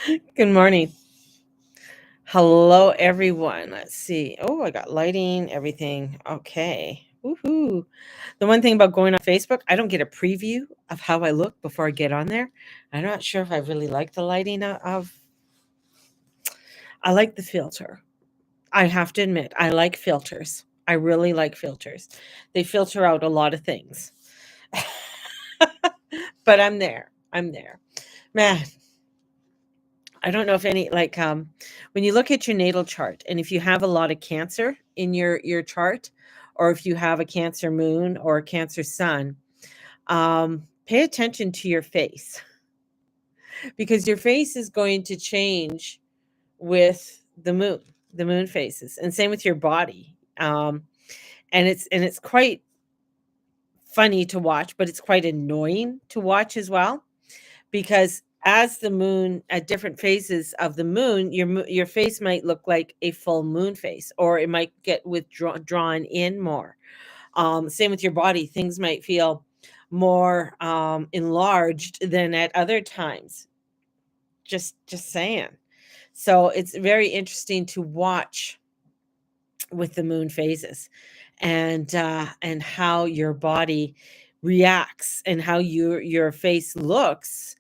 Good morning. Hello, everyone. Let's see. Oh, I got lighting, everything. Okay. Woohoo. The one thing about going on Facebook, I don't get a preview of how I look before I get on there. I'm not sure if I really like the lighting I like the filter. I have to admit, I like filters. I really like filters. They filter out a lot of things. But I'm there. I'm there. Man, I don't know if any when you look at your natal chart and if you have a lot of cancer in your chart or if you have a cancer moon or a cancer sun, pay attention to your face because your face is going to change with the moon phases, and same with your body. And it's quite funny to watch, but it's quite annoying to watch as well because as the moon at different phases of the moon, your face might look like a full moon face, or it might get drawn in more. Same with your body; things might feel more enlarged than at other times. Just saying. So it's very interesting to watch with the moon phases, and how your body reacts and how your face looks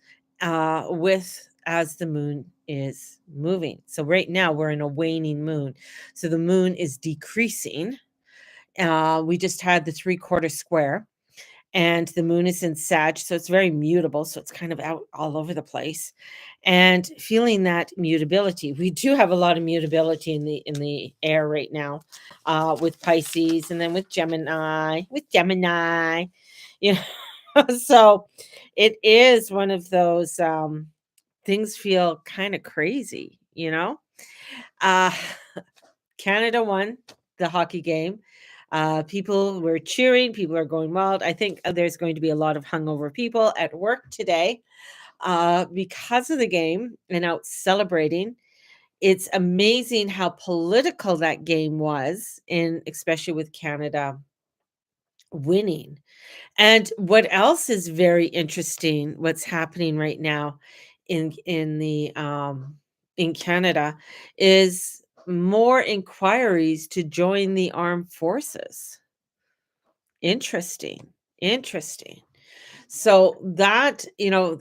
with as the moon is moving. So right now we're in a waning moon, so the moon is decreasing. We just had the three-quarter square, and the moon is in Sag, so it's very mutable, so it's kind of out all over the place. And feeling that mutability, we do have a lot of mutability in the air right now, with Pisces, and then with Gemini, you know. So it is one of those things feel kind of crazy, you know. Uh, Canada won the hockey game. People were cheering. People are going wild. I think there's going to be a lot of hungover people at work today because of the game and out celebrating. It's amazing how political that game was, in especially with Canada winning. And what else is very interesting? What's happening right now in Canada is more inquiries to join the armed forces. Interesting. Interesting. So that,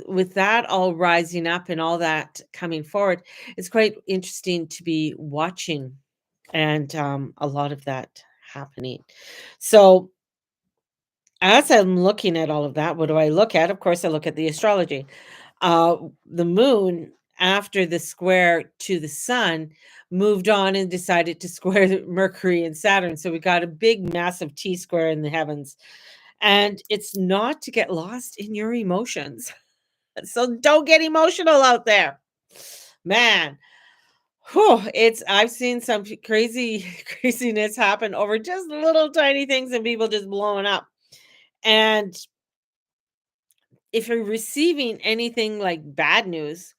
with that all rising up and all that coming forward, it's quite interesting to be watching, and a lot of that happening. So as I'm looking at all of that, what do I look at? Of course, I look at the astrology. The moon, after the square to the sun, moved on and decided to square Mercury and Saturn. So we got a big, massive T square in the heavens. And it's not to get lost in your emotions. So don't get emotional out there. Man, whew, I've seen some crazy craziness happen over just little tiny things and people just blowing up. And if you're receiving anything like bad news,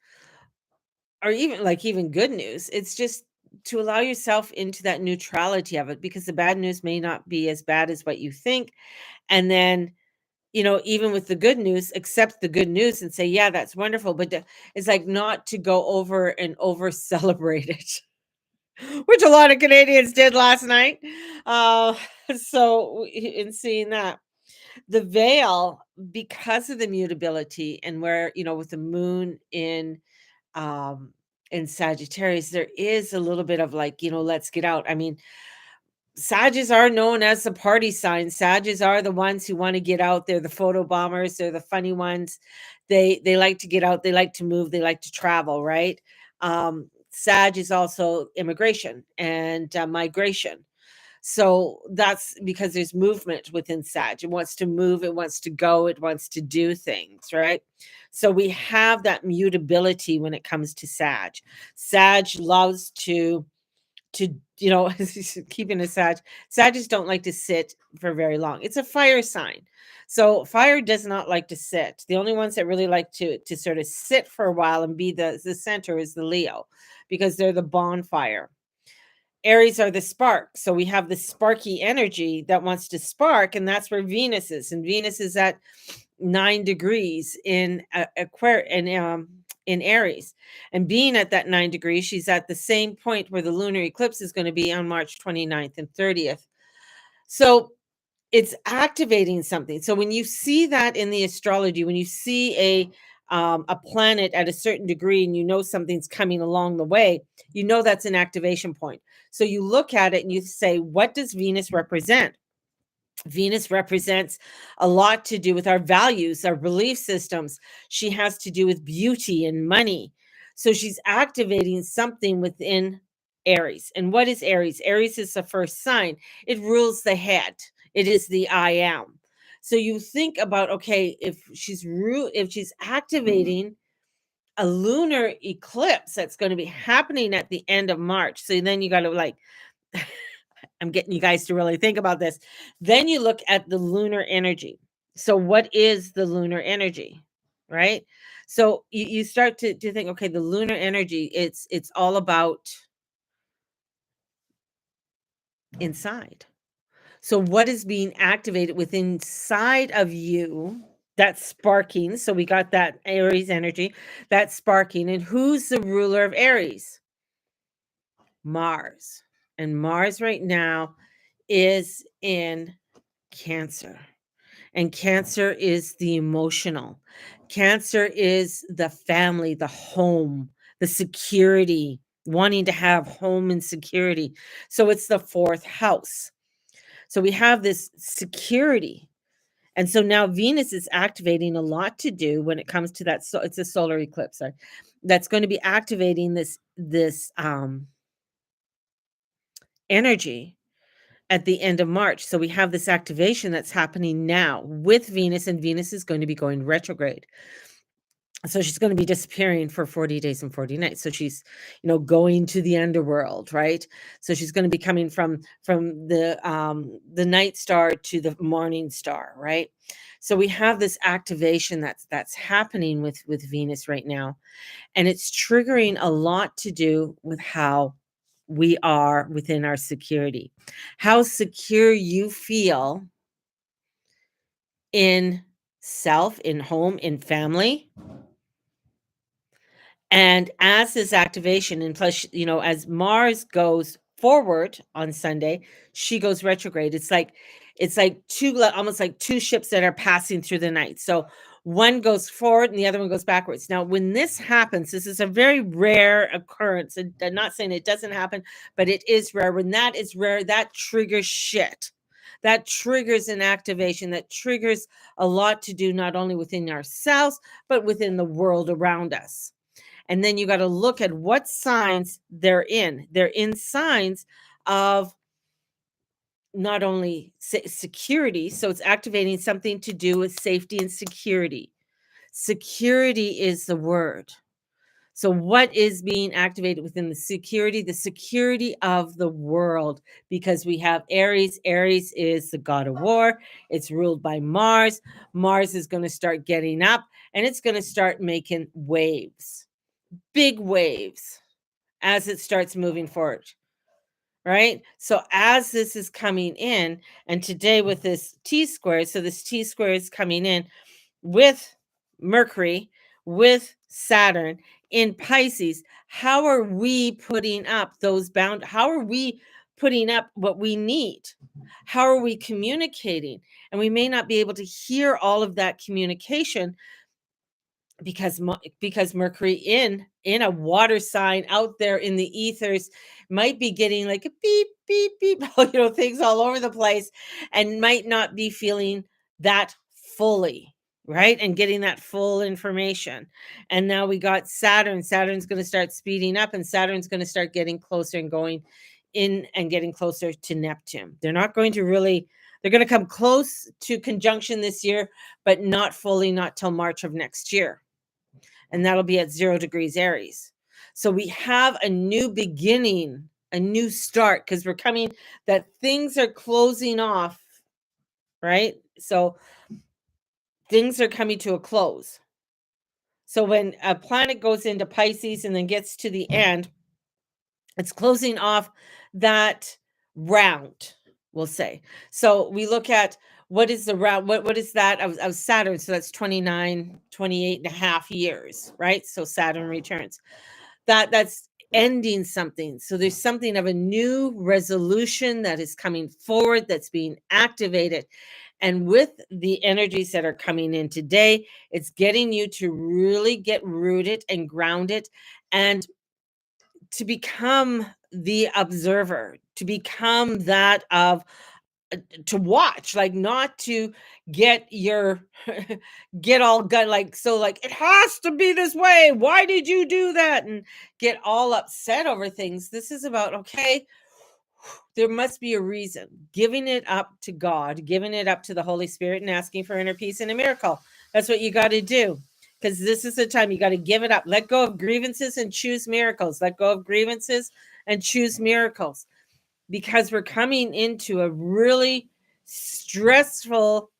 or even good news, it's just to allow yourself into that neutrality of it, because the bad news may not be as bad as what you think. And then, even with the good news, accept the good news and say, yeah, that's wonderful. But it's like not to go over and over celebrate it, which a lot of Canadians did last night. Uh, so, in seeing that, the veil, because of the mutability, and where, with the moon um in Sagittarius, there is a little bit of like, let's get out. I mean, Sages are known as the party sign. Sages are the ones who want to get out. They're the photo bombers. They're the funny ones. They like to get out. They like to move. They like to travel, right? Sag is also immigration and migration. So that's because there's movement within Sag. It wants to move, it wants to go, it wants to do things, right? So we have that mutability when it comes to Sag. Sag loves to keeping a Sages don't like to sit for very long. It's a fire sign. So fire does not like to sit. The only ones that really like to sort of sit for a while and be the center is the Leo, because they're the bonfire. Aries are the spark. So we have the sparky energy that wants to spark, and that's where Venus is. And Venus is at 9 degrees in Aquarius, and in Aries. And being at that 9 degrees, she's at the same point where the lunar eclipse is going to be on March 29th and 30th. So it's activating something. So when you see that in the astrology, when you see a planet at a certain degree and you know something's coming along the way, you know that's an activation point. So you look at it and you say, what does Venus represent? Venus represents a lot to do with our values, our belief systems. She has to do with beauty and money. So she's activating something within Aries. And what is Aries? Aries is the first sign. It rules the head. It is the I am. So you think about, okay, if she's activating a lunar eclipse that's going to be happening at the end of March. So then you got to like I'm getting you guys to really think about this. Then you look at the lunar energy. So, what is the lunar energy? Right? So you start to think, okay, the lunar energy, it's all about inside. So what is being activated within inside of you that's sparking? So we got that Aries energy that's sparking. And who's the ruler of Aries? Mars. And Mars right now is in Cancer. And Cancer is the emotional. Cancer is the family, the home, the security, wanting to have home and security. So it's the fourth house. So we have this security. And so now Venus is activating a lot to do when it comes to that. So it's a solar eclipse. Sorry, that's going to be activating this energy at the end of March. So we have this activation that's happening now with Venus, and Venus is going to be going retrograde. So she's going to be disappearing for 40 days and 40 nights. So she's, going to the underworld, right? So she's going to be coming from the night star to the morning star, right? So we have this activation that's happening with Venus right now, and it's triggering a lot to do with how we are within our security, how secure you feel in self, in home, in family. And as this activation, and plus, as Mars goes forward on Sunday, she goes retrograde. It's like almost like two ships that are passing through the night. So one goes forward and the other one goes backwards. Now, when this happens, this is a very rare occurrence. And I'm not saying it doesn't happen, but it is rare. When that is rare, that triggers shit. That triggers an activation, that triggers a lot to do not only within ourselves, but within the world around us. And then you got to look at what signs they're in. They're in signs of not only security, so it's activating something to do with safety and security. Security is the word. So what is being activated within the security? The security of the world, because we have Aries. Aries is the god of war. It's ruled by Mars. Mars is going to start getting up and it's going to start making waves, big waves, as it starts moving forward. Right. So as this is coming in, and today with this T square, so this T square is coming in with Mercury, with Saturn in Pisces. How are we putting up those bound? How are we putting up what we need? How are we communicating? And we may not be able to hear all of that communication because Mercury in a water sign out there in the ethers might be getting like a beep beep beep, things all over the place, and might not be feeling that fully, right, and getting that full information. And now we got Saturn's going to start speeding up, and Saturn's going to start getting closer and going in and getting closer to Neptune. They're going to come close to conjunction this year, but not fully, not till March of next year. And that'll be at 0 degrees Aries. So we have a new beginning, a new start, because we're coming, that things are closing off, right? So things are coming to a close. So when a planet goes into Pisces and then gets to the end, it's closing off that round, we'll say. So we look at what is the route? What is that of Saturn? So that's 29, 28.5 years, right? So Saturn returns. That's ending something. So there's something of a new resolution that is coming forward, that's being activated. And with the energies that are coming in today, it's getting you to really get rooted and grounded, and to become the observer, to become that of to watch, like not to get your get all gut like, so like, it has to be this way, why did you do that, and get all upset over things. This is about, okay, there must be a reason. Giving it up to God, giving it up to the Holy Spirit, and asking for inner peace and a miracle. That's what you got to do. Because this is the time you got to give it up. Let go of grievances and choose miracles. Let go of grievances and choose miracles. Because we're coming into a really stressful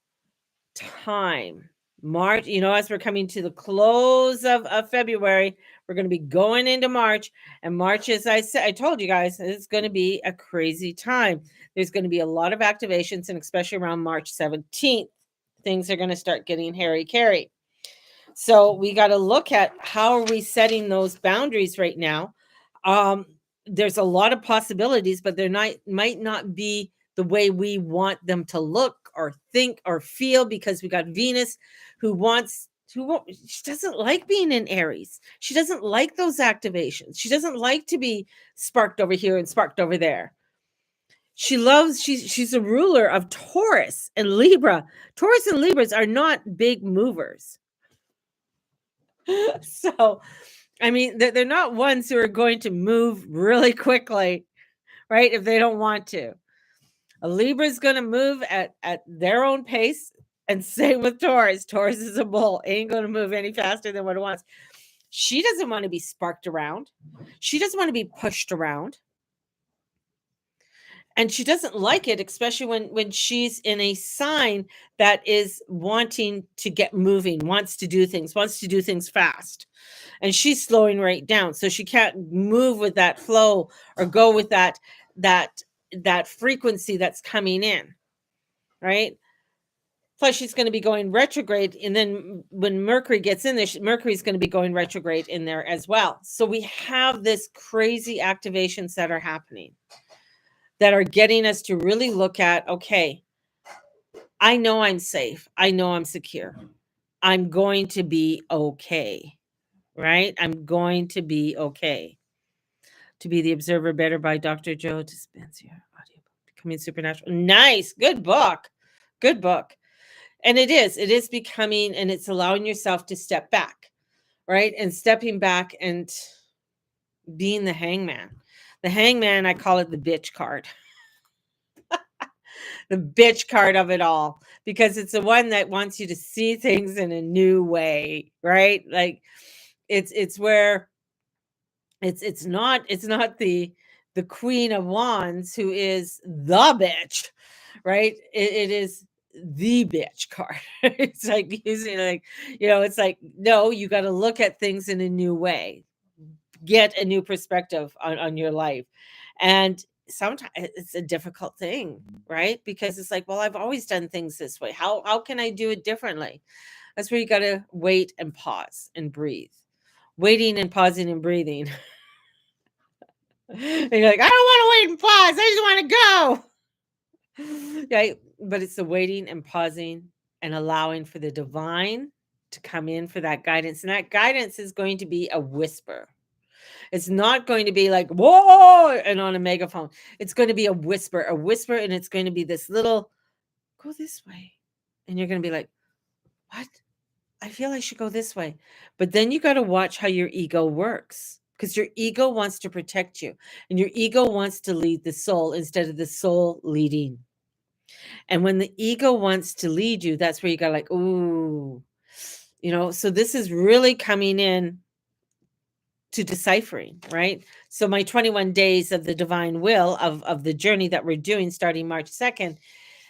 time. March, as we're coming to the close of February, we're going to be going into March. And March, as I said, I told you guys, it's going to be a crazy time. There's going to be a lot of activations, and especially around March 17th, things are going to start getting hairy-carry. So we got to look at how are we setting those boundaries right now. There's a lot of possibilities, but they're not might not be the way we want them to look or think or feel, because we got Venus who she doesn't like being in Aries. She doesn't like those activations. She doesn't like to be sparked over here and sparked over there. She's a ruler of Taurus and Libra. Taurus and Libras are not big movers. So, I mean, they're not ones who are going to move really quickly, right? If they don't want to. A Libra is going to move at their own pace, and same with Taurus. Taurus is a bull, ain't going to move any faster than what it wants. She doesn't want to be sparked around. She doesn't want to be pushed around. And she doesn't like it, especially when she's in a sign that is wanting to get moving, wants to do things fast. And she's slowing right down, so she can't move with that flow or go with that frequency that's coming in, right? Plus, she's going to be going retrograde, and then when Mercury gets in there, Mercury's going to be going retrograde in there as well. So we have this crazy activations that are happening, that are getting us to really look at, okay, I know I'm safe. I know I'm secure. I'm going to be okay, right? I'm going to be okay. To Be the Observer, better by Dr. Joe Dispenza. Audiobook, Becoming Supernatural. Nice. Good book. Good book. And it is becoming, and it's allowing yourself to step back, right? And stepping back and being the hangman. The hangman, I call it the bitch card. The bitch card of it all, because it's the one that wants you to see things in a new way, right? Like it's where it's not the Queen of Wands who is the bitch, right? It is the bitch card. It's like using, like, it's like, no, you got to look at things in a new way, get a new perspective on your life. And sometimes it's a difficult thing, right? Because it's like, well, I've always done things this way. How can I do it differently? That's where you got to wait and pause and breathe. Waiting and pausing and breathing. And you're like, I don't want to wait and pause. I just want to go. Right? But it's the waiting and pausing and allowing for the divine to come in for that guidance. And that guidance is going to be a whisper. It's not going to be like, whoa, and on a megaphone. It's going to be a whisper, and it's going to be this little, go this way. And you're going to be like, what? I feel I should go this way. But then you got to watch how your ego works, because your ego wants to protect you, and your ego wants to lead the soul instead of the soul leading. And when the ego wants to lead you, that's where you got like, ooh, so this is really coming in to deciphering, right? So my 21 days of the divine will of the journey that we're doing starting March 2nd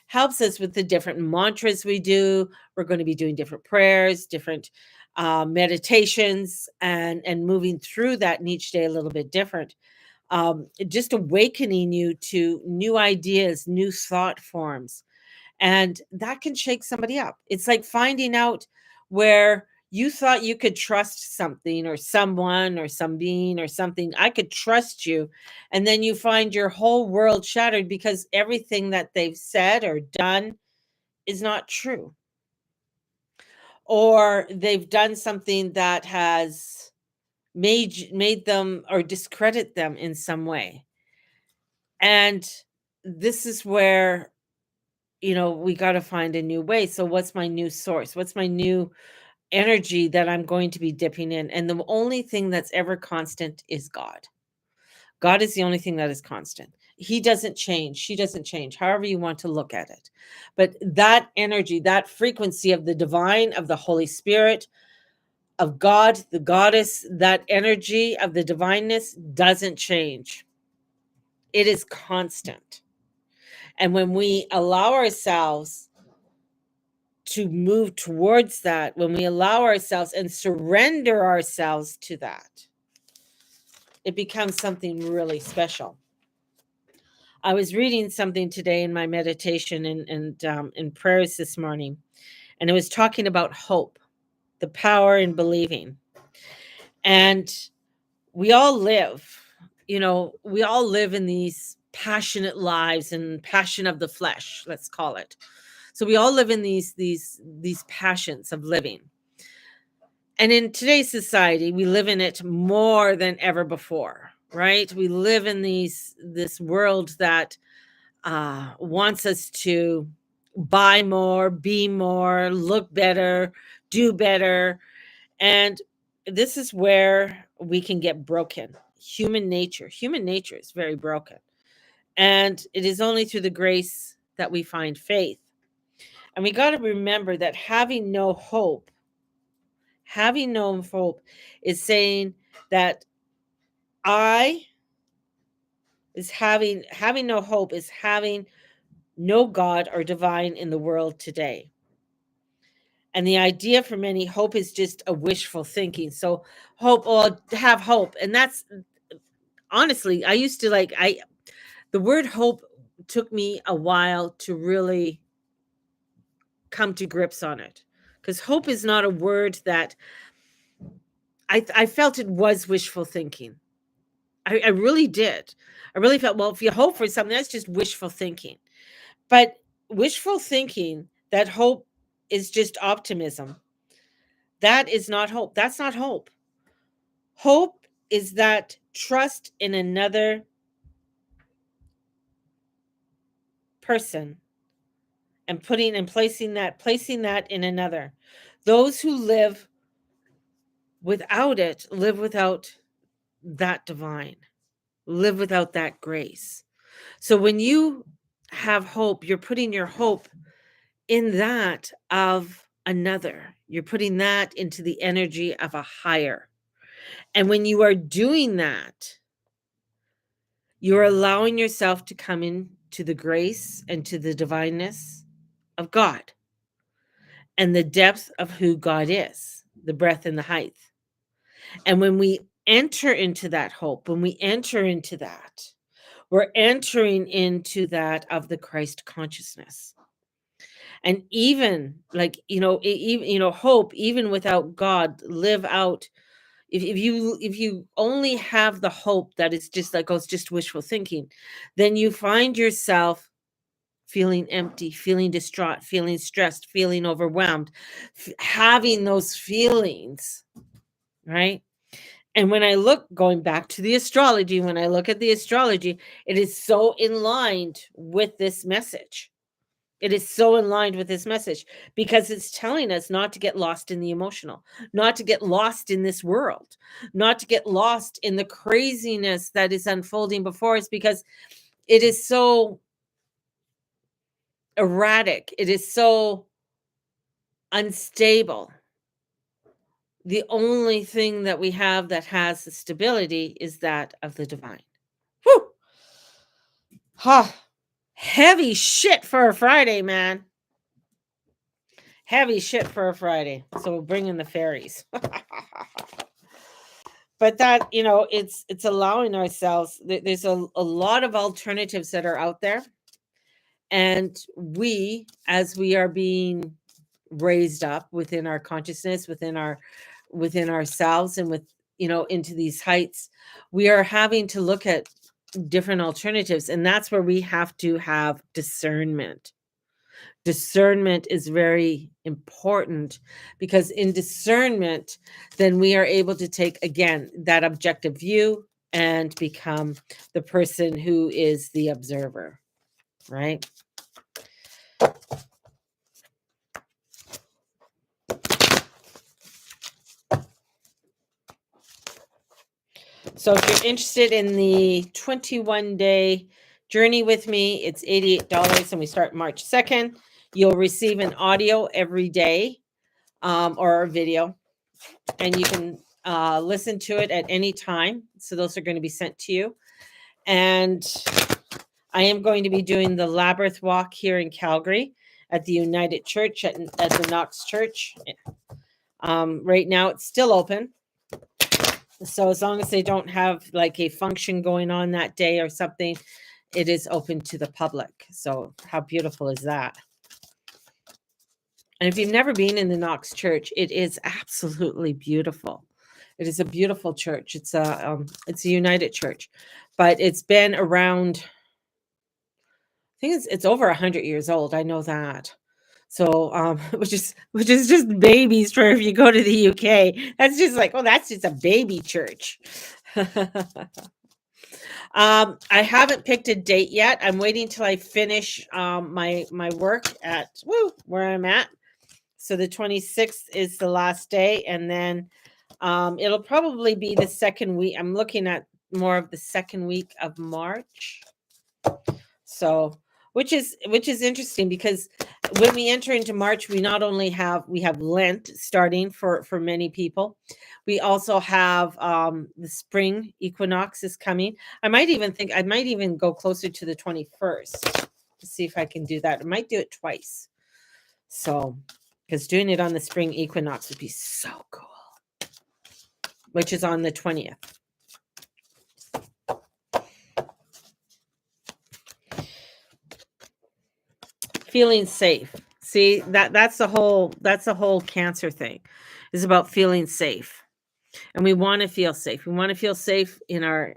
helps us with the different mantras we do. We're going to be doing different prayers, different meditations, and moving through that, and each day a little bit different. Just awakening you to new ideas, new thought forms, And that can shake somebody up. It's like finding out where you thought you could trust something or someone or some being or something. I could trust you. And then you find your whole world shattered because everything that they've said or done is not true. Or they've done something that has made them or discredit them in some way. And this is where, we got to find a new way. So what's my new source? What's my new energy that I'm going to be dipping in? And the only thing that's ever constant is God. God is the only thing that is constant. He doesn't change. She doesn't change, however you want to look at it. But that energy, that frequency of the divine, of the Holy Spirit, of God, the goddess, that energy of the divineness doesn't change. It is constant. And when we allow ourselves to move towards that, when we allow ourselves and surrender ourselves to that, it becomes something really special. I was reading something today in my meditation and in prayers this morning, and it was talking about hope, the power in believing. And we all live, we all live in these passionate lives and passion of the flesh, let's call it. So we all live in these passions of living. And in today's society, we live in it more than ever before, right? We live in this world that wants us to buy more, be more, look better, do better. And this is where we can get broken. Human nature is very broken. And it is only through the grace that we find faith. And we got to remember that having no hope is saying that I is having no hope is having no God or divine in the world today. And the idea for many, hope is just a wishful thinking. So hope, or have hope. And that's honestly, I used to the word hope took me a while to really come to grips on it. Because hope is not a word that I felt it was wishful thinking. I really did. I really felt, well, if you hope for something, that's just wishful thinking. But wishful thinking, that hope is just optimism. That is not hope. That's not hope. Hope is that trust in another person and placing that in another. Those who live without it live without that divine, live without that grace. So when you have hope, you're putting your hope in that of another. You're putting that into the energy of a higher. And when you are doing that, you're allowing yourself to come into the grace and to the divineness of God and the depth of who God is, the breadth and the height. And when we enter into that hope, when we enter into that, we're entering into that of the Christ consciousness. And even hope, even without God, live out. If you only have the hope that it's just like, oh, it's just wishful thinking, then you find yourself feeling empty, feeling distraught, feeling stressed, feeling overwhelmed, having those feelings, right? And when I look, going back to the astrology, when I look at the astrology, it is so in line with this message. It is so in line with this message because it's telling us not to get lost in the emotional, not to get lost in this world, not to get lost in the craziness that is unfolding before us, because it is so erratic. It is so unstable. The only thing that we have that has the stability is that of the divine. Whew! Ha! Heavy shit for a Friday, man. Heavy shit for a Friday. So we'll bring in the fairies. But that, it's allowing ourselves. There's a lot of alternatives that are out there. And we, as we are being raised up within our consciousness, within ourselves, and with, into these heights, we are having to look at different alternatives, and that's where we have to have discernment. Discernment is very important, because in discernment, then we are able to take, again, that objective view and become the person who is the observer, right? So if you're interested in the 21-day journey with me, it's $88, and we start March 2nd. You'll receive an audio every day, or a video, and you can listen to it at any time. So those are going to be sent to you. And I am going to be doing the Labyrinth Walk here in Calgary at the United Church at the Knox Church. Right now it's still open. So as long as they don't have like a function going on that day or something, it is open to the public. So how beautiful is that? And if you've never been in the Knox Church, it is absolutely beautiful. It is a beautiful church. It's a United Church, but it's been around. I think it's over 100 years old. I know that. So, which is just babies for if you go to the UK. That's just like, oh, that's just a baby church. I haven't picked a date yet. I'm waiting till I finish my work at where I'm at. So the 26th is the last day, and then it'll probably be the second week. I'm looking at more of the second week of March. So, which is interesting, because when we enter into March, we not only have Lent starting for many people. We also have the spring equinox is coming. I might even go closer to the 21st to see if I can do that. I might do it twice. So, because doing it on the spring equinox would be so cool, which is on the 20th. Feeling safe. See, that's the whole cancer thing, is about feeling safe. And we want to feel safe. We want to feel safe in our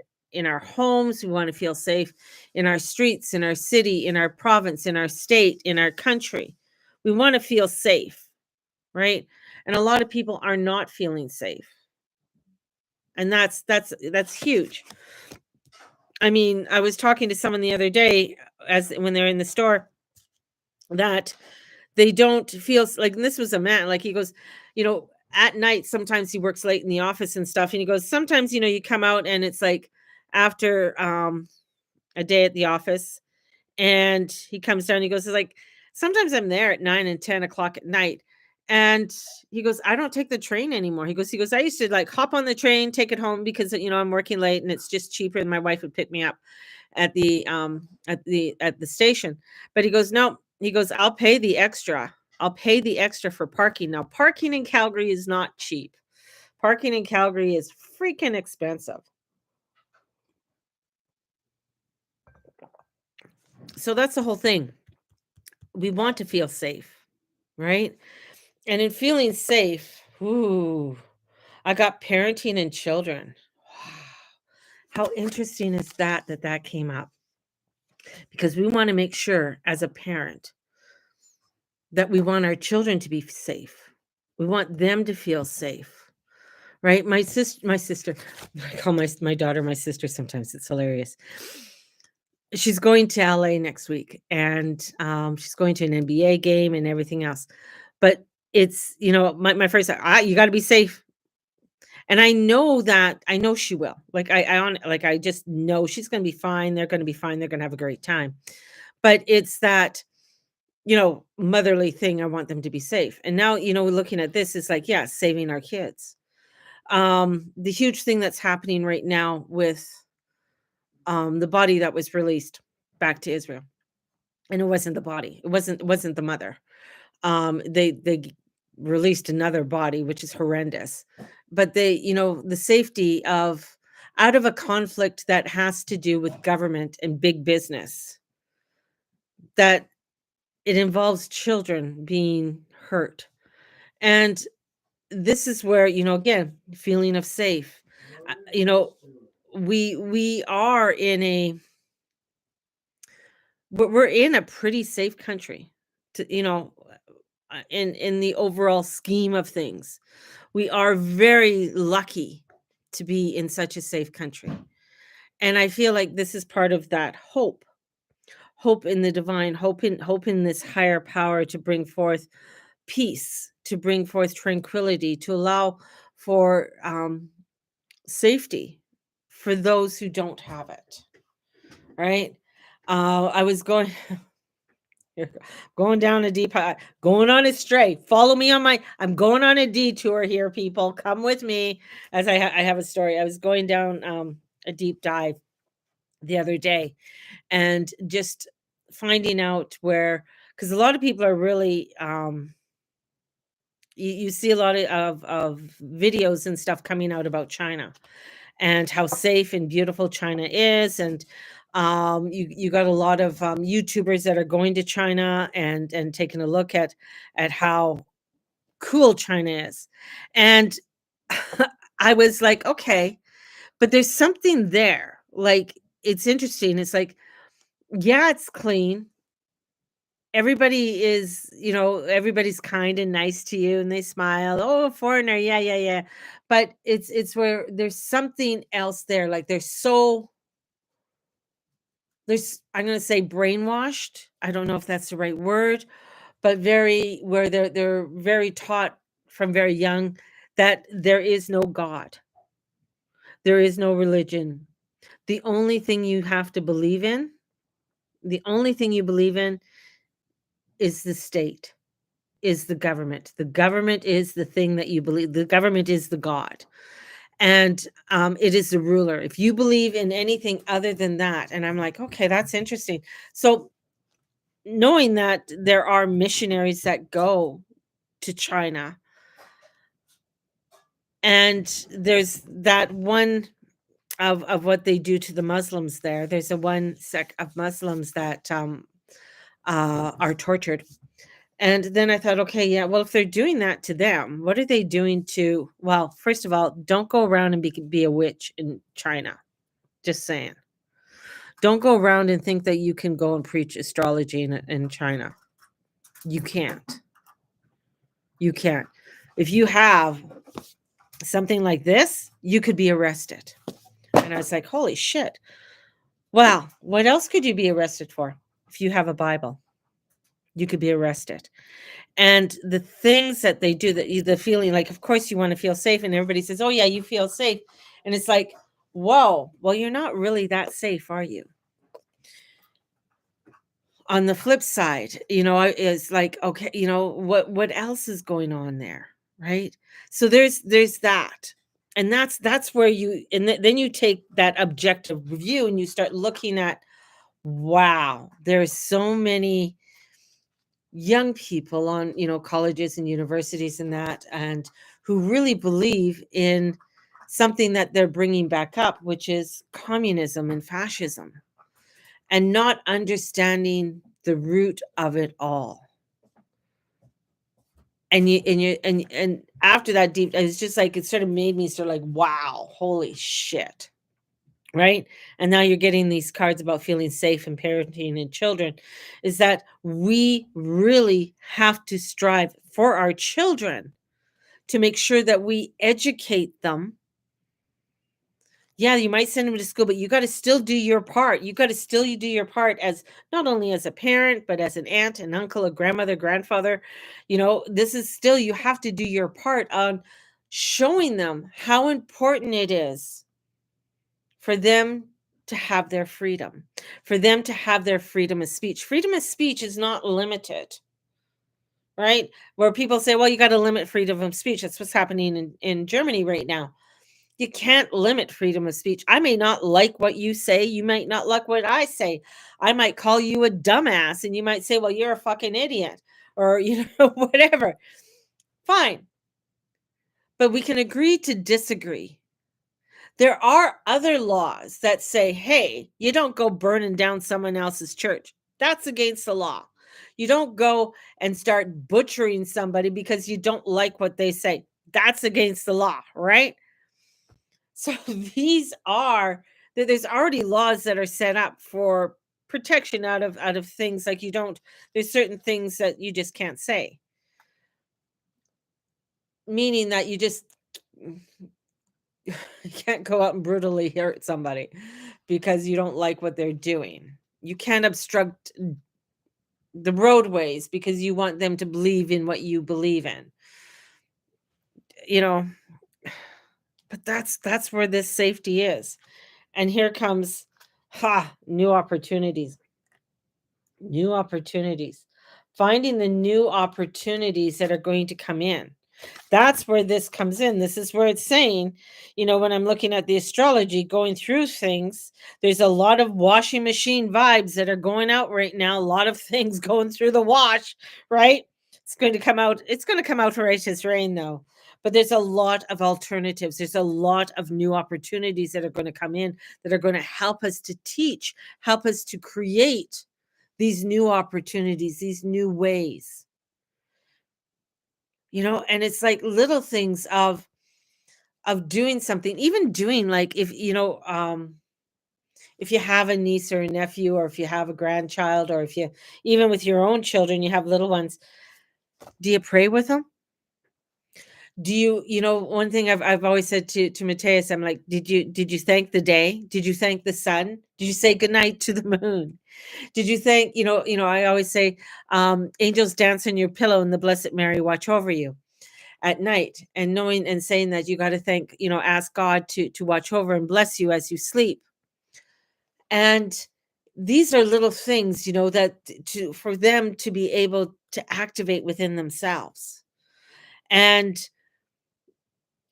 homes. We want to feel safe in our streets, in our city, in our province, in our state, in our country. We want to feel safe, right? And a lot of people are not feeling safe. And that's huge. I mean, I was talking to someone the other day, when they're in the store, that they don't feel like, and this was a man, like he goes, at night, sometimes he works late in the office and stuff. And he goes, sometimes, you come out and it's like after a day at the office, and he comes down, he goes, it's like, sometimes I'm there at 9 and 10 o'clock at night. And he goes, I don't take the train anymore. He goes, I used to like hop on the train, take it home, because, I'm working late and it's just cheaper. And my wife would pick me up at the station. But he goes, no, he goes, I'll pay the extra for parking. Now, parking in Calgary is not cheap. Parking in Calgary is freaking expensive. So that's the whole thing. We want to feel safe, right? And in feeling safe, I got parenting and children. Wow. How interesting is that came up? Because we want to make sure, as a parent, that we want our children to be safe. We want them to feel safe, right? My sister, I call my daughter my sister sometimes. It's hilarious. She's going to LA next week, and she's going to an NBA game and everything else. But it's, my first, you got to be safe. And I know she will. Like I just know she's going to be fine. They're going to be fine. They're going to have a great time. But it's that, motherly thing. I want them to be safe. And now, looking at this, is like, yeah, saving our kids. The huge thing that's happening right now with the body that was released back to Israel. And it wasn't the body. It wasn't the mother. They released another body, which is horrendous. But the safety of, out of a conflict that has to do with government and big business, that it involves children being hurt. And this is where, again, feeling of safe. We are in we're in a pretty safe country to, in the overall scheme of things. We are very lucky to be in such a safe country. And I feel like this is part of that hope in the divine, hope in this higher power to bring forth peace, to bring forth tranquility, to allow for safety for those who don't have it. Right? I was going going down a going on a stray. Follow me on I'm going on a detour here, people. Come with me as I have a story. I was going down a deep dive the other day, and just finding out where, because a lot of people are really you see a lot of videos and stuff coming out about China and how safe and beautiful China is. And you got a lot of YouTubers that are going to China and taking a look at how cool China is. And I was like, okay, but there's something there. Like, it's interesting. It's like, yeah, it's clean. Everybody is, everybody's kind and nice to you, and they smile. Oh, foreigner, yeah, yeah, yeah. But it's where there's something else there. Like, I'm gonna say brainwashed. I don't know if that's the right word, but very where they're very taught from very young that there is no God. There is no religion. The only thing you have to believe in, the only thing you believe in is the state, is the government. The government is the thing that you believe. The government is the God. And it is the ruler. If you believe in anything other than that, and I'm like, okay, that's interesting. So knowing that there are missionaries that go to China, and there's that one of what they do to the Muslims there. There's a one sect of Muslims that are tortured. And then I thought, okay, yeah, well, if they're doing that to them, what are they doing to? Well, first of all, don't go around and be a witch in China. Just saying. Don't go around and think that you can go and preach astrology in China. You can't. You can't. If you have something like this, you could be arrested. And I was like, holy shit. Well, what else could you be arrested for? If you have a Bible, you could be arrested. And the things that they do, the feeling like, of course, you want to feel safe. And everybody says, oh, yeah, you feel safe. And it's like, whoa, well, you're not really that safe, are you? On the flip side, is like, okay, what else is going on there, right? So there's that. And that's where then you take that objective review and you start looking at, wow, there's so many young people on, colleges and universities and that, and who really believe in something that they're bringing back up, which is communism and fascism, and not understanding the root of it all. And after that deep, it's just like, it sort of made me sort of like, wow, holy shit. Right. And now you're getting these cards about feeling safe and parenting and children, is that we really have to strive for our children to make sure that we educate them. Yeah, you might send them to school, but you got to still do your part. You got to still do your part as not only as a parent, but as an aunt, an uncle, a grandmother, grandfather. This is still, you have to do your part on showing them how important it is for them to have their freedom, for them to have their freedom of speech. Freedom of speech is not limited, right? Where people say, well, you got to limit freedom of speech. That's what's happening in Germany right now. You can't limit freedom of speech. I may not like what you say. You might not like what I say. I might call you a dumbass, and you might say, well, you're a fucking idiot, or, whatever. Fine. But we can agree to disagree. There are other laws that say, hey, you don't go burning down someone else's church. That's against the law. You don't go and start butchering somebody because you don't like what they say. That's against the law, right? So these are there's already laws that are set up for protection out of things like you don't there's certain things that you just can't say, meaning that you just you can't go out and brutally hurt somebody because you don't like what they're doing. You can't obstruct the roadways because you want them to believe in what you believe in. You know, but that's where this safety is. And here comes new opportunities. New opportunities. Finding the new opportunities that are going to come in. That's where this comes in. This is where it's saying, when I'm looking at the astrology, going through things, there's a lot of washing machine vibes that are going out right now. A lot of things going through the wash, right? It's going to come out. It's going to come out right as rain, though. But there's a lot of alternatives. There's a lot of new opportunities that are going to come in that are going to help us to teach, help us to create these new opportunities, these new ways. And it's like little things of doing something, even doing like if you have a niece or a nephew, or if you have a grandchild, or if you even with your own children, you have little ones, do you pray with them? Do one thing I've always said to Mateus, I'm like, did you thank the day? Did you thank the sun? Did you say goodnight to the moon? Did you thank, I always say, angels dance on your pillow and the Blessed Mary watch over you at night, and knowing and saying that you got to thank, ask God to watch over and bless you as you sleep. And these are little things, that to for them to be able to activate within themselves and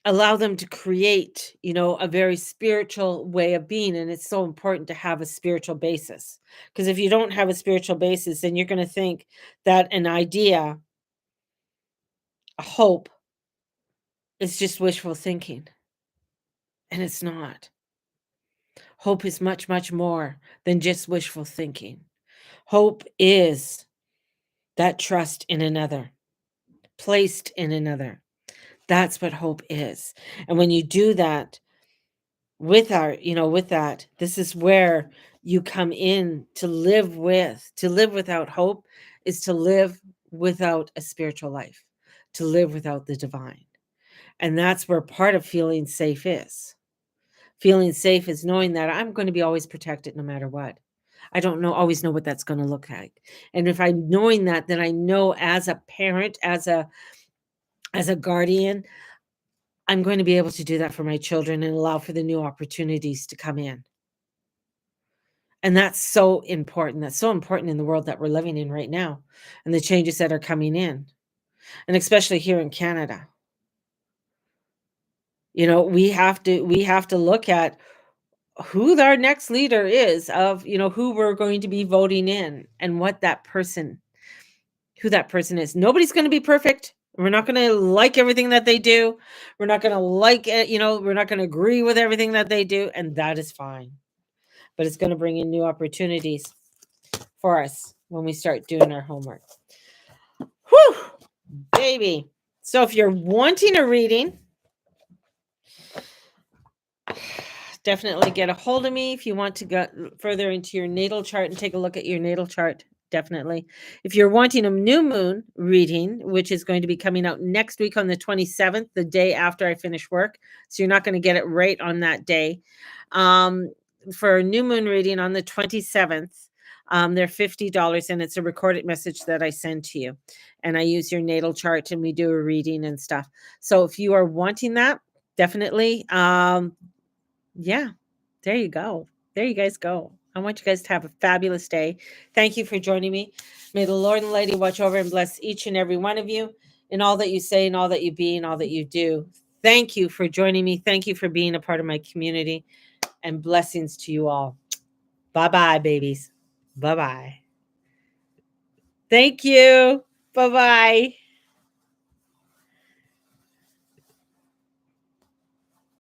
allow them to create, a very spiritual way of being. And it's so important to have a spiritual basis, because if you don't have a spiritual basis, then you're going to think that an idea, a hope, is just wishful thinking, and it's not. Hope is much, much more than just wishful thinking. Hope is that trust in another, placed in another. That's what hope is. And when you do that with that, this is where you come in to live with. To live without hope is to live without a spiritual life, to live without the divine. And that's where part of feeling safe is. Feeling safe is knowing that I'm going to be always protected no matter what. I don't always know what that's going to look like. And if I'm knowing that, then I know as a parent, as a guardian, I'm going to be able to do that for my children and allow for the new opportunities to come in. And that's so important. That's so important in the world that we're living in right now, and the changes that are coming in, and especially here in Canada. We have to look at who our next leader is, of who we're going to be voting in, and who that person is. Nobody's going to be perfect. We're not going to like everything that they do. We're not going to like it. We're not going to agree with everything that they do, and that is fine. But it's going to bring in new opportunities for us when we start doing our homework. Whew, baby. So if you're wanting a reading, definitely get a hold of me. If you want to go further into your natal chart and take a look at your natal chart, definitely. If you're wanting a new moon reading, which is going to be coming out next week on the 27th, the day after I finish work, so you're not going to get it right on that day. For a new moon reading on the 27th, they're $50, and it's a recorded message that I send to you. And I use your natal chart, and we do a reading and stuff. So if you are wanting that, definitely, yeah, there you go. There you guys go. I want you guys to have a fabulous day. Thank you for joining me. May the Lord and Lady watch over and bless each and every one of you in all that you say, and all that you be, and all that you do. Thank you for joining me. Thank you for being a part of my community, and blessings to you all. Bye-bye, babies. Bye-bye. Thank you. Bye-bye.